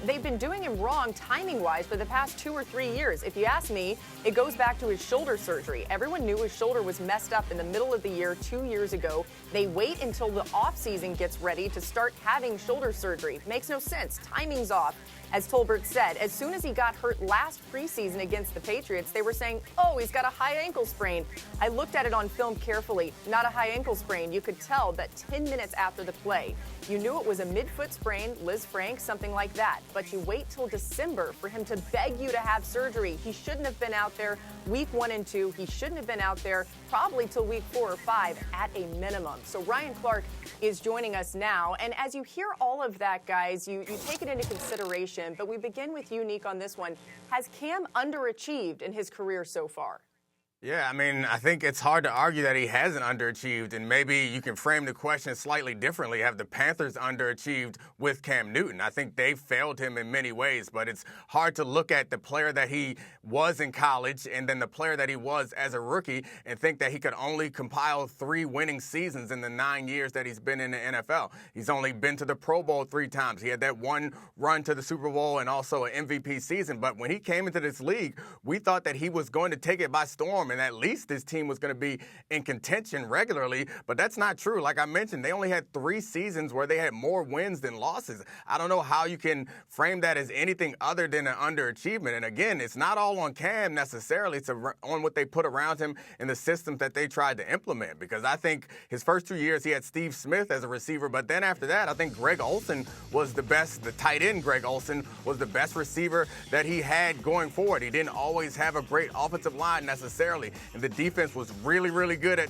they've been doing him wrong timing-wise for the past 2 or 3 years. If you ask me, it goes back to his shoulder surgery. Everyone knew his shoulder was messed up in the middle of the year 2 years ago. They wait until the offseason gets ready to start having shoulder surgery. Makes no sense. Timing's off. As Tolbert said, as soon as he got hurt last preseason against the Patriots, they were saying, oh, he's got a high ankle sprain. I looked at it on film carefully. Not a high ankle sprain. You could tell that 10 minutes after the play. You knew it was a midfoot sprain, Liz Frank, something like that. But you wait till December for him to beg you to have surgery. He shouldn't have been out there week 1 and 2. He shouldn't have been out there probably till week 4 or 5 at a minimum. So Ryan Clark is joining us now. And as you hear all of that, guys, you take it into consideration. But we begin with you, Nick, on this one. Has Cam underachieved in his career so far? Yeah, I mean, I think it's hard to argue that he hasn't underachieved, and maybe you can frame the question slightly differently. Have the Panthers underachieved with Cam Newton? I think they failed him in many ways, but it's hard to look at the player that he was in college and then the player that he was as a rookie and think that he could only compile 3 winning seasons in the 9 years that he's been in the NFL. He's only been to the Pro Bowl 3 times. He had that one run to the Super Bowl and also an MVP season, but when he came into this league, we thought that he was going to take it by storm and at least this team was going to be in contention regularly, but that's not true. Like I mentioned, they only had 3 seasons where they had more wins than losses. I don't know how you can frame that as anything other than an underachievement. And again, it's not all on Cam necessarily. It's on what they put around him and the systems that they tried to implement, because I think his first 2 years he had Steve Smith as a receiver, but then after that, I think Greg Olsen was the best, the tight end Greg Olsen was the best receiver that he had going forward. He didn't always have a great offensive line necessarily. And the defense was really, really good at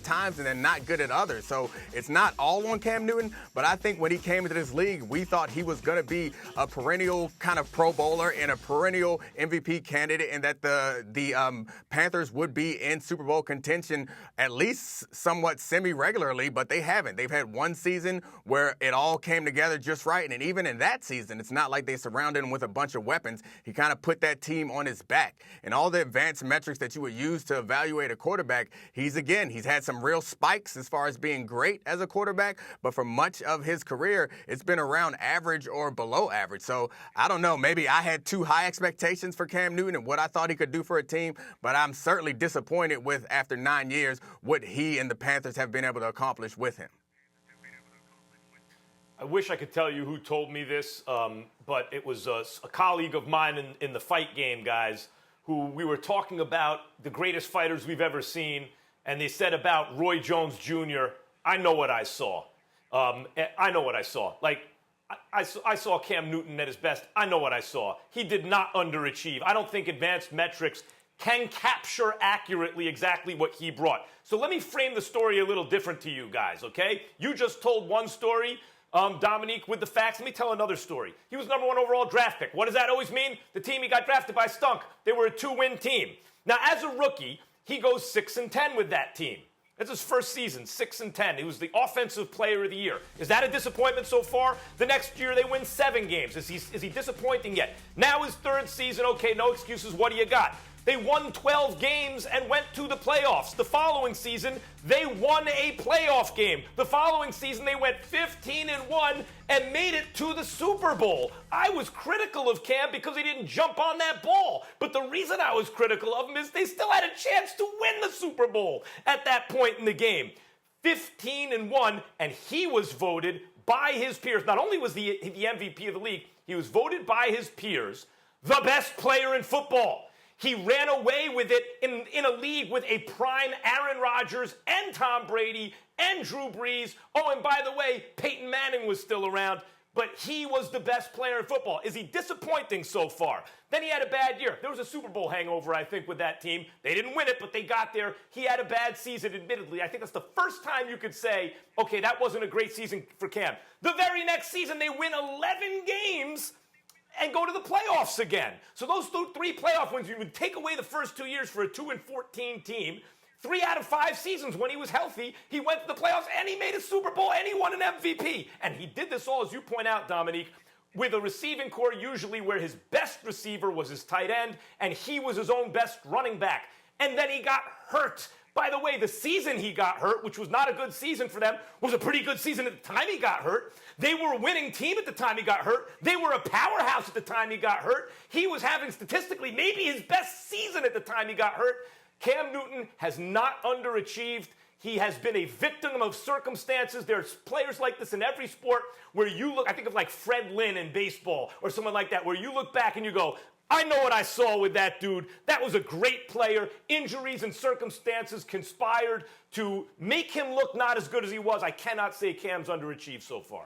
times and then not good at others. So it's not all on Cam Newton, but I think when he came into this league, we thought he was going to be a perennial kind of Pro Bowler and a perennial MVP candidate, and that the Panthers would be in Super Bowl contention at least somewhat semi-regularly, but they haven't. They've had one season where it all came together just right, and even in that season, it's not like they surrounded him with a bunch of weapons. He kind of put that team on his back. And all the advanced metrics that you would use to evaluate a quarterback, he's had some real spikes as far as being great as a quarterback, but for much of his career, it's been around average or below average. So I don't know, maybe I had too high expectations for Cam Newton and what I thought he could do for a team, but I'm certainly disappointed with, after 9 years, what he and the Panthers have been able to accomplish with him. I wish I could tell you who told me this, but it was a colleague of mine in the fight game, guys, who we were talking about the greatest fighters we've ever seen, and they said about Roy Jones Jr., I know what I saw. I know what I saw. Like, I saw Cam Newton at his best. I know what I saw. He did not underachieve. I don't think advanced metrics can capture accurately exactly what he brought. So let me frame the story a little different to you guys, okay? You just told one story, Domonique, with the facts. Let me tell another story. He was #1 overall draft pick. What does that always mean? The team he got drafted by stunk. They were a 2-win team. Now, as a rookie, he goes 6-10 with that team. That's his first season, 6-10. He was the offensive player of the year. Is that a disappointment so far? The next year they win 7 games. Is he disappointing yet? Now his 3rd season, okay, no excuses. What do you got? They won 12 games and went to the playoffs. The following season, they won a playoff game. The following season, they went 15-1 and made it to the Super Bowl. I was critical of Cam because he didn't jump on that ball. But the reason I was critical of him is they still had a chance to win the Super Bowl at that point in the game. 15-1, and he was voted by his peers. Not only was he the MVP of the league, he was voted by his peers the best player in football. He ran away with it in a league with a prime Aaron Rodgers and Tom Brady and Drew Brees. Oh, and by the way, Peyton Manning was still around, but he was the best player in football. Is he disappointing so far? Then he had a bad year. There was a Super Bowl hangover, I think, with that team. They didn't win it, but they got there. He had a bad season, admittedly. I think that's the first time you could say, okay, that wasn't a great season for Cam. The very next season, they win 11 games and go to the playoffs again. So those 3 playoff wins, you would take away the first 2 years for a 2-14 team. 3 out of 5 seasons when he was healthy, he went to the playoffs and he made a Super Bowl and he won an MVP. And he did this all, as you point out, Domonique, with a receiving core usually where his best receiver was his tight end and he was his own best running back. And then he got hurt. By the way, the season he got hurt, which was not a good season for them, was a pretty good season at the time he got hurt. They were a winning team at the time he got hurt. They were a powerhouse at the time he got hurt. He was having statistically maybe his best season at the time he got hurt. Cam Newton has not underachieved. He has been a victim of circumstances. There's players like this in every sport where you look, I think of like Fred Lynn in baseball or someone like that, where you look back and you go, I know what I saw with that dude. That was a great player. Injuries and circumstances conspired to make him look not as good as he was. I cannot say Cam's underachieved so far.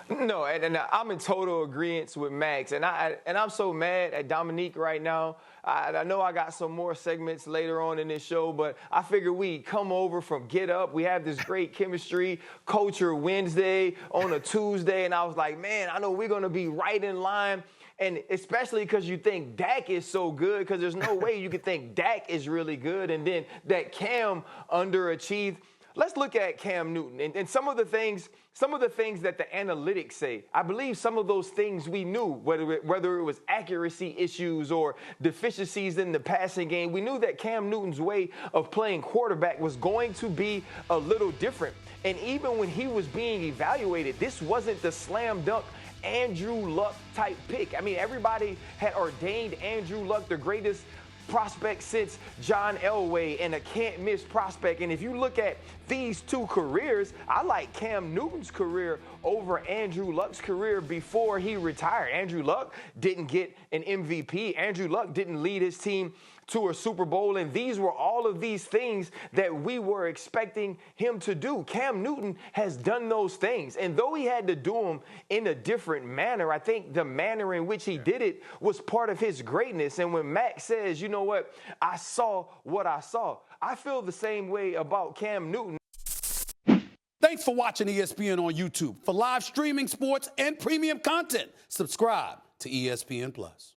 No, and I'm in total agreement with Max, and I'm so mad at Domonique right now. I know I got some more segments later on in this show, but I figure we come over from Get Up. We have this great chemistry, Culture Wednesday on a Tuesday, and I was like, man, I know we're going to be right in line. And especially because you think Dak is so good, because there's no way you could think Dak is really good and then that Cam underachieved. Let's look at Cam Newton and some of the things that the analytics say. I believe some of those things we knew, whether it was accuracy issues or deficiencies in the passing game. We knew that Cam Newton's way of playing quarterback was going to be a little different. And even when he was being evaluated, this wasn't the slam dunk Andrew Luck type pick. I mean, everybody had ordained Andrew Luck the greatest prospect since John Elway and a can't-miss prospect. And if you look at these two careers, I like Cam Newton's career over Andrew Luck's career before he retired. Andrew Luck didn't get an MVP. Andrew Luck didn't lead his team to a Super Bowl, and these were all of these things that we were expecting him to do. Cam Newton has done those things, and though he had to do them in a different manner, I think the manner in which he did it was part of his greatness. And when Max says, you know what, I saw what I saw, I feel the same way about Cam Newton. Thanks for watching ESPN on YouTube. For live streaming sports and premium content, subscribe to ESPN+.